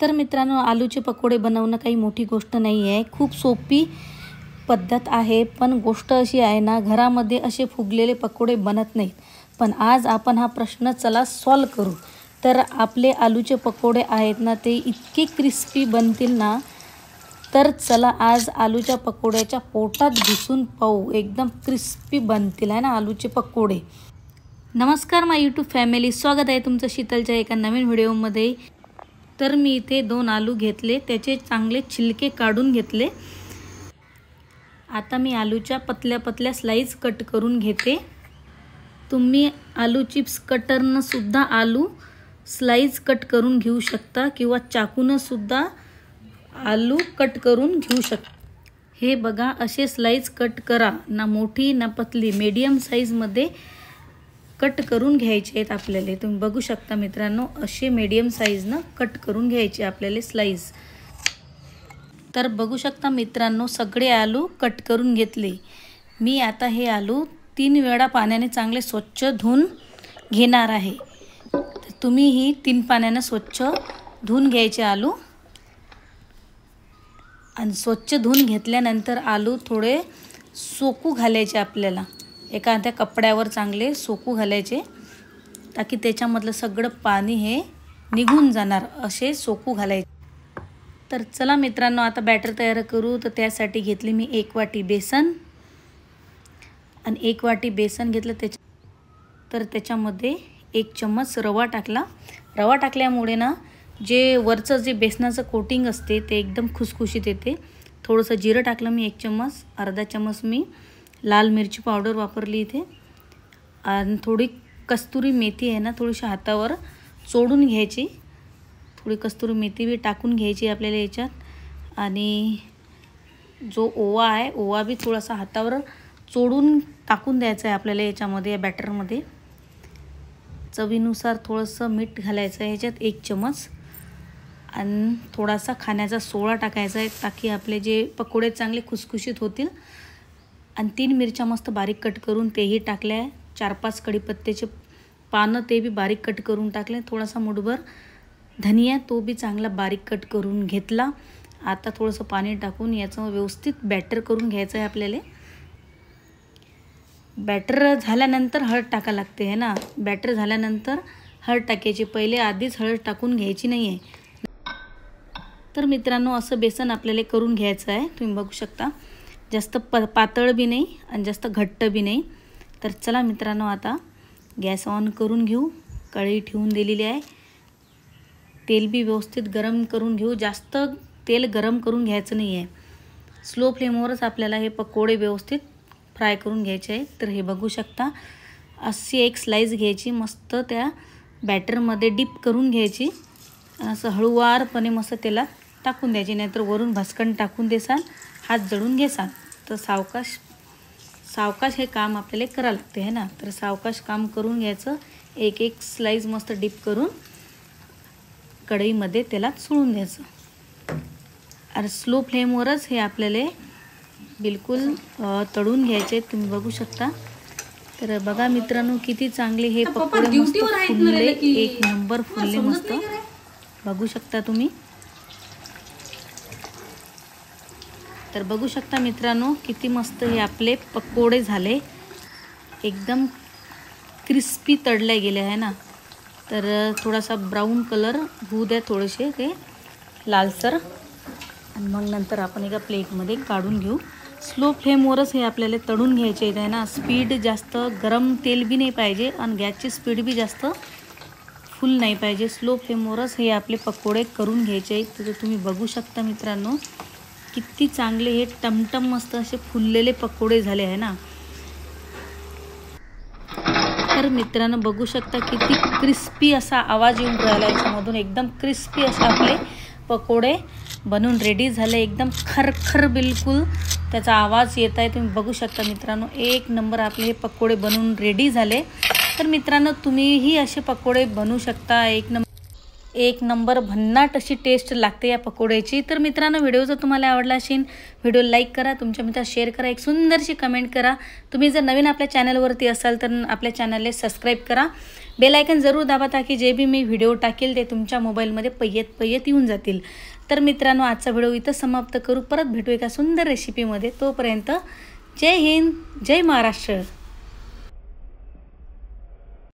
तर मित्रांनो, आलूचे पकोडे बनवणं काही मोठी गोष्ट नाही आहे, खूप सोपी पद्धत आहे। पण गोष्ट अशी आहे ना, घरामध्ये असे फुगलेले पकोडे बनत नाहीत। पण आज आपण हा प्रश्न चला सॉल्व करू। तर आपले आलूचे पकोडे आहेत ना, ते इतके क्रिस्पी बनतील ना, तर चला आज आलूच्या पकोड्याच्या पोटात घुसून पाहू, एकदम क्रिस्पी बनतील आहे ना आलूचे पकोडे। नमस्कार माय यूट्यूब फॅमिली, स्वागत आहे तुमचं शीतलच्या एका नवीन व्हिडिओमध्ये। तर मी इथे 2 आलू घेतले, त्याचे चांगले छिलके काढून घेतले। आता मी आलूच्या पतल्या पतल्या स्लाइस कट करून घेते। तुम्ही आलू चिप्स कटरने सुद्धा आलू स्लाइस कट करून घेऊ शकता किंवा चाकूने सुद्धा आलू कट करून घेऊ शकता। हे बघा, असे स्लाइस कट करा, ना मोठी ना पतली, मीडियम साइज मध्ये कट करून घ्यायचे आहेत आपल्याला। तुम्ही बघू शकता मित्रांनो, असे मीडियम साइजने कट करून घ्यायचे आपल्याला स्लाइस। तर बघू शकता मित्रांनो, सगळे आलू कट करून घेतले। मी आता हे आलू 3 वेळा पाण्याने चांगले स्वच्छ धुवून घेणार आहे। तर तुम्हीही 3 पाण्याने स्वच्छ धुवून घ्यायचे आलू। आणि स्वच्छ धुवून घेतल्यानंतर आलू थोडे सोकू घालायचे आपल्याला, एखाद्या कपड्यावर चांगले सोकू घालायचे, ताकी त्याच्यामधलं सगळं पाणी हे निघून जाणार, असे सोकू घालायचे। तर चला मित्रांनो, आता बॅटर तयार करू। तर त्यासाठी घेतली मी 1 वाटी बेसन आणि 1 वाटी बेसन घेतलं। तर त्याच्यामध्ये 1 चम्मच रवा टाकला। रवा टाकल्यामुळे ना, जे वरचं जे बेसनाचं कोटिंग असते ते एकदम खुसखुशीत येते। थोडंसं जिरं टाकलं मी 1 चम्मच, अर्धा चम्मच मी लाल मिरची पावडर वापरली इथे, आणि थोडी कस्तुरी मेथी आहे ना, थोडीशी हातावर चोडून घ्यायची, थोडी कस्तुरी मेथी भी टाकून घ्यायची आपल्याला याच्यात। आणि जो ओवा आहे, ओवा भी थोडासा हातावर चोडून टाकून द्यायचा आहे आपल्याला याच्यामध्ये, या बॅटरमध्ये। चवीनुसार थोडंसं मीठ घालायचं आहे याच्यात 1 चम्मच, आणि थोडासा खाण्याचा सोडा टाकायचा आहे, ताकी आपले जे पकोडे चांगले खुसखुशीत होतील। आणि 3 मिरच्या मस्त बारीक कट करून तेही टाकल्या, 4-5 कढीपत्त्याचे पानं ते भी बारीक कट करून टाकले, थोडासा मुठभर धनिया तो भी चांगला बारीक कट करून घेतला। आता थोडंसं पाणी टाकून याचं व्यवस्थित बॅटर करून घ्यायचं आहे आपल्याला। बॅटर झाल्यानंतर हळद टाका लागते है ना, बॅटर झाल्यानंतर हळद टाकायची, पहिले आधीच हळद टाकून घ्यायची नाही आहे। तर मित्रांनो, असं बेसन आपल्याला करून घ्यायचं आहे। तुम्ही बघू शकता, जास्त पातळ बी नाही आणि जास्त घट्ट बी नाही। तर चला मित्रांनो, आता गॅस ऑन करून घेऊ, कढई ठेवून दिलेली आहे। तेल बी व्यवस्थित गरम करून घेऊ, जास्त तेल गरम करून घ्यायचं नाही आहे, स्लो फ्लेमवरच आपल्याला हे पकोडे व्यवस्थित फ्राय करून घ्यायचे आहे। तर हे बघू शकता, अशी एक स्लाइस घ्यायची, मस्त त्या बॅटरमध्ये डिप करून घ्यायची, असं हळूवारपणे मस्त तेलात टाकून द्यायची, नाहीतर वरून भस्कन टाकून देसाल, हात जळून घेसाल। तर सावकाश हे काम आपल्याला करावं लागते है ना। तर सावकाश काम करून घ्यायचं, एक स्लाइस मस्त डिप करून कढईमध्ये तेलात सोडून द्यायचं। आणि स्लो फ्लेमवरच हे आपल्याला बिलकुल तळून घ्यायचे, तुम्ही बघू शकता। तर बघा मित्रांनो, किती चांगले हे पकोडे मस्त फुलले, 1 नंबर फुलले मस्त, बघू शकता तुम्ही। तर बघू शकता मित्रांनो, किती मस्त हे आपले पकोडे झाले, एकदम क्रिस्पी तळले गेले आहे ना। तर थोडासा ब्राऊन कलर होऊ द्या, थोडेसे ते लालसर, आणि मग नंतर आपण एका प्लेटमध्ये काढून घेऊ। स्लो फ्लेमवरच हे आपल्याला तळून घ्यायचे आहे ना, स्पीड जास्त गरम तेल बी नाही पाहिजे आणि गॅसची स्पीड बी जास्त फुल नाही पाहिजे, स्लो फ्लेमवरच हे आपले पकोडे करून घ्यायचे आहेत। तर तुम्ही बघू शकता मित्रांनो, किती चांगले हे टमटम मस्त असे फुललेले पकोडे झाले आहे ना। तर मित्रांनो, बघू शकता किती क्रिस्पी असा आवाज येऊन राहिला याच्यामधून, एकदम क्रिस्पी असे आपले पकोडे बनून रेडी झाले, एकदम खरखर बिलकुल त्याचा आवाज येत आहे। तुम्ही बघू शकता मित्रांनो, 1 नंबर आपले हे पकोडे बनवून रेडी झाले। तर मित्रांनो, तुम्हीही असे पकोडे बनवू शकता, एक नंबर भन्नाट अशी टेस्ट लागते या पकोड्याची। तर मित्रांनो, व्हिडिओ जर तुम्हाला आवडला असेल, व्हिडिओ लाईक करा, तुमच्या मित्रांना शेअर करा, एक सुंदरशी कमेंट करा। तुम्ही जर नवीन आपल्या चॅनलवरती असाल तर आपल्या चॅनलला सबस्क्राईब करा, बेल आयकन जरूर दाबा, ताकी जे बी मी व्हिडिओ टाकेल ते तुमच्या मोबाईलमध्ये पय्यत येऊन जातील। तर मित्रांनो, आजचा व्हिडिओ इथं समाप्त करू, परत भेटू एका सुंदर रेसिपीमध्ये। तोपर्यंत जय हिंद, जय महाराष्ट्र।